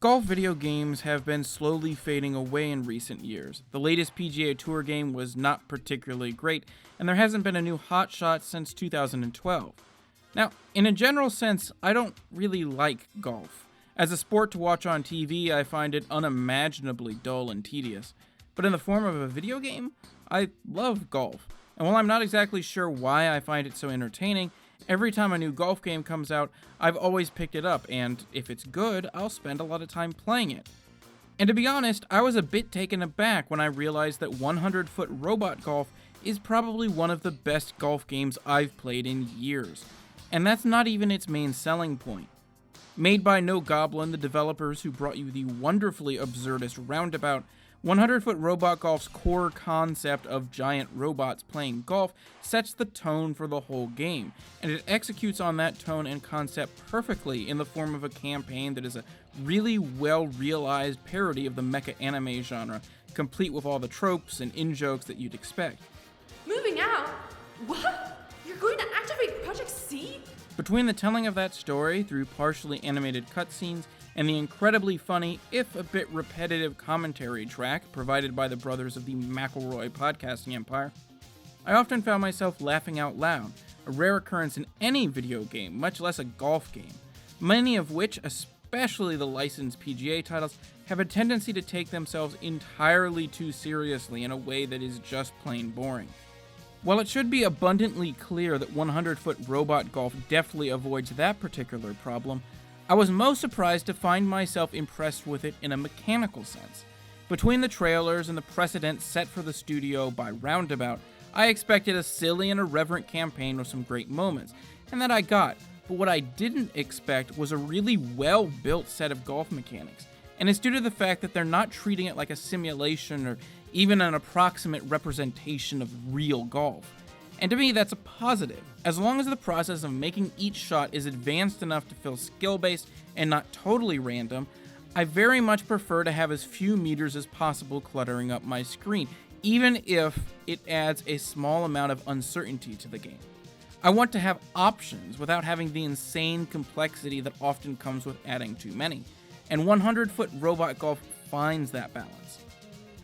Golf video games have been slowly fading away in recent years. The latest PGA Tour game was not particularly great, and there hasn't been a new hotshot since 2012. Now, in a general sense, I don't really like golf. As a sport to watch on TV, I find it unimaginably dull and tedious. But in the form of a video game, I love golf. And while I'm not exactly sure why I find it so entertaining, every time a new golf game comes out, I've always picked it up, and if it's good, I'll spend a lot of time playing it. And to be honest, I was a bit taken aback when I realized that 100-Foot Robot Golf is probably one of the best golf games I've played in years. And that's not even its main selling point. Made by No Goblin, the developers who brought you the wonderfully absurdist Roundabout, 100-Foot Robot Golf's core concept of giant robots playing golf sets the tone for the whole game, and it executes on that tone and concept perfectly in the form of a campaign that is a really well-realized parody of the mecha anime genre, complete with all the tropes and in-jokes that you'd expect. Moving out? What? You're going to activate Project C? Between the telling of that story through partially animated cutscenes and the incredibly funny, if a bit repetitive commentary track provided by the brothers of the McElroy podcasting empire, I often found myself laughing out loud, a rare occurrence in any video game, much less a golf game, many of which, especially the licensed PGA titles, have a tendency to take themselves entirely too seriously in a way that is just plain boring. While it should be abundantly clear that 100-Foot Robot Golf deftly avoids that particular problem, I was most surprised to find myself impressed with it in a mechanical sense. Between the trailers and the precedent set for the studio by Roundabout, I expected a silly and irreverent campaign with some great moments, and that I got, but what I didn't expect was a really well-built set of golf mechanics, and it's due to the fact that they're not treating it like a simulation or even an approximate representation of real golf. And to me, that's a positive. As long as the process of making each shot is advanced enough to feel skill-based and not totally random, I very much prefer to have as few meters as possible cluttering up my screen, even if it adds a small amount of uncertainty to the game. I want to have options without having the insane complexity that often comes with adding too many, and 100-Foot Robot Golf finds that balance.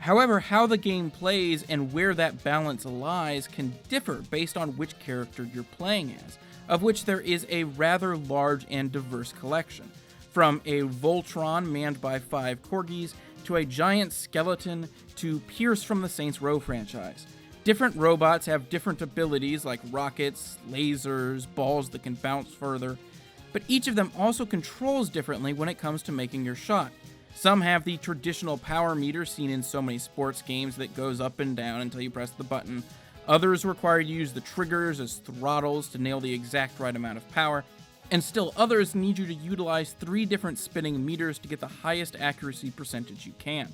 However, how the game plays and where that balance lies can differ based on which character you're playing as, of which there is a rather large and diverse collection, from a Voltron manned by 5 corgis, to a giant skeleton, to Pierce from the Saints Row franchise. Different robots have different abilities like rockets, lasers, balls that can bounce further, but each of them also controls differently when it comes to making your shot. Some have the traditional power meter seen in so many sports games that goes up and down until you press the button. Others require you to use the triggers as throttles to nail the exact right amount of power. And still others need you to utilize 3 different spinning meters to get the highest accuracy percentage you can.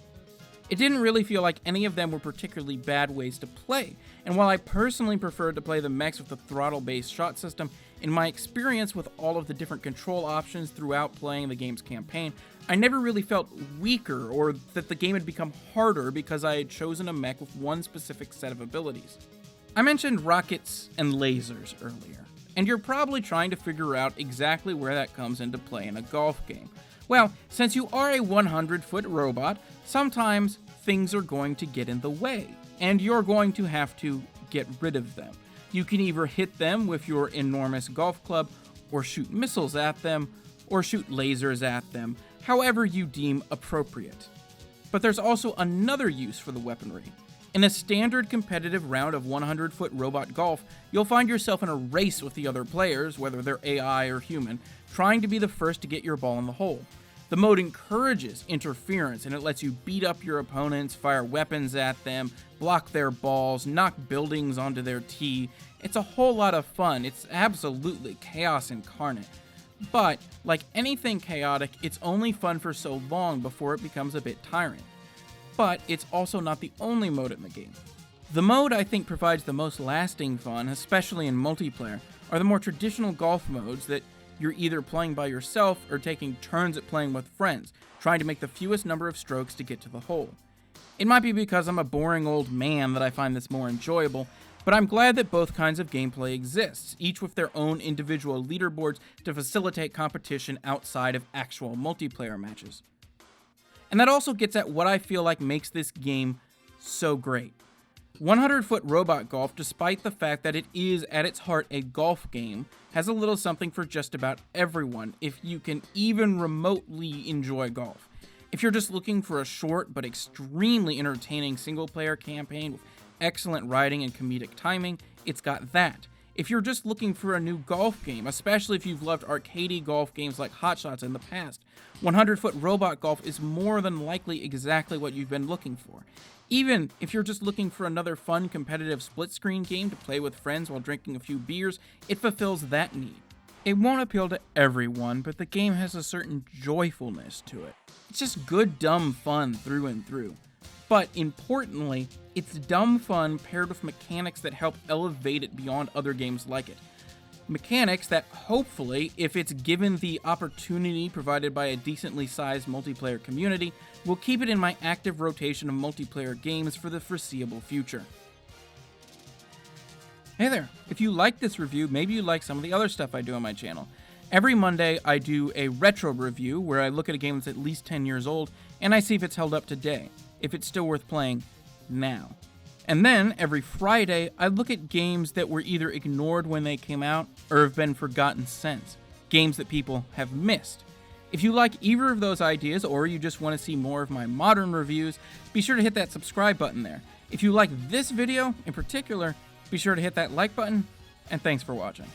It didn't really feel like any of them were particularly bad ways to play, and while I personally preferred to play the mechs with the throttle-based shot system, in my experience with all of the different control options throughout playing the game's campaign, I never really felt weaker or that the game had become harder because I had chosen a mech with one specific set of abilities. I mentioned rockets and lasers earlier, and you're probably trying to figure out exactly where that comes into play in a golf game. Well, since you are a 100-foot robot, sometimes things are going to get in the way, and you're going to have to get rid of them. You can either hit them with your enormous golf club, or shoot missiles at them, or shoot lasers at them, however you deem appropriate. But there's also another use for the weaponry. In a standard competitive round of 100-foot robot golf, you'll find yourself in a race with the other players, whether they're AI or human, trying to be the first to get your ball in the hole. The mode encourages interference, and it lets you beat up your opponents, fire weapons at them, block their balls, knock buildings onto their tee. It's a whole lot of fun. It's absolutely chaos incarnate. But, like anything chaotic, it's only fun for so long before it becomes a bit tiring. But it's also not the only mode in the game. The mode I think provides the most lasting fun, especially in multiplayer, are the more traditional golf modes that you're either playing by yourself or taking turns at playing with friends, trying to make the fewest number of strokes to get to the hole. It might be because I'm a boring old man that I find this more enjoyable, but I'm glad that both kinds of gameplay exists, each with their own individual leaderboards to facilitate competition outside of actual multiplayer matches. And that also gets at what I feel like makes this game so great. 100-Foot Robot Golf, despite the fact that it is at its heart a golf game, has a little something for just about everyone if you can even remotely enjoy golf. If you're just looking for a short but extremely entertaining single-player campaign with excellent writing and comedic timing, it's got that. If you're just looking for a new golf game, especially if you've loved arcadey golf games like Hot Shots in the past, 100-Foot Robot Golf is more than likely exactly what you've been looking for. Even if you're just looking for another fun competitive split-screen game to play with friends while drinking a few beers, it fulfills that need. It won't appeal to everyone, but the game has a certain joyfulness to it. It's just good, dumb fun through and through. But importantly, it's dumb fun paired with mechanics that help elevate it beyond other games like it. Mechanics that hopefully, if it's given the opportunity provided by a decently sized multiplayer community, will keep it in my active rotation of multiplayer games for the foreseeable future. Hey there, if you like this review, maybe you like some of the other stuff I do on my channel. Every Monday, I do a retro review where I look at a game that's at least 10 years old, and I see if it's held up today, if it's still worth playing now. And then, every Friday, I look at games that were either ignored when they came out, or have been forgotten since. Games that people have missed. If you like either of those ideas, or you just want to see more of my modern reviews, be sure to hit that subscribe button there. If you like this video in particular, be sure to hit that like button, and thanks for watching.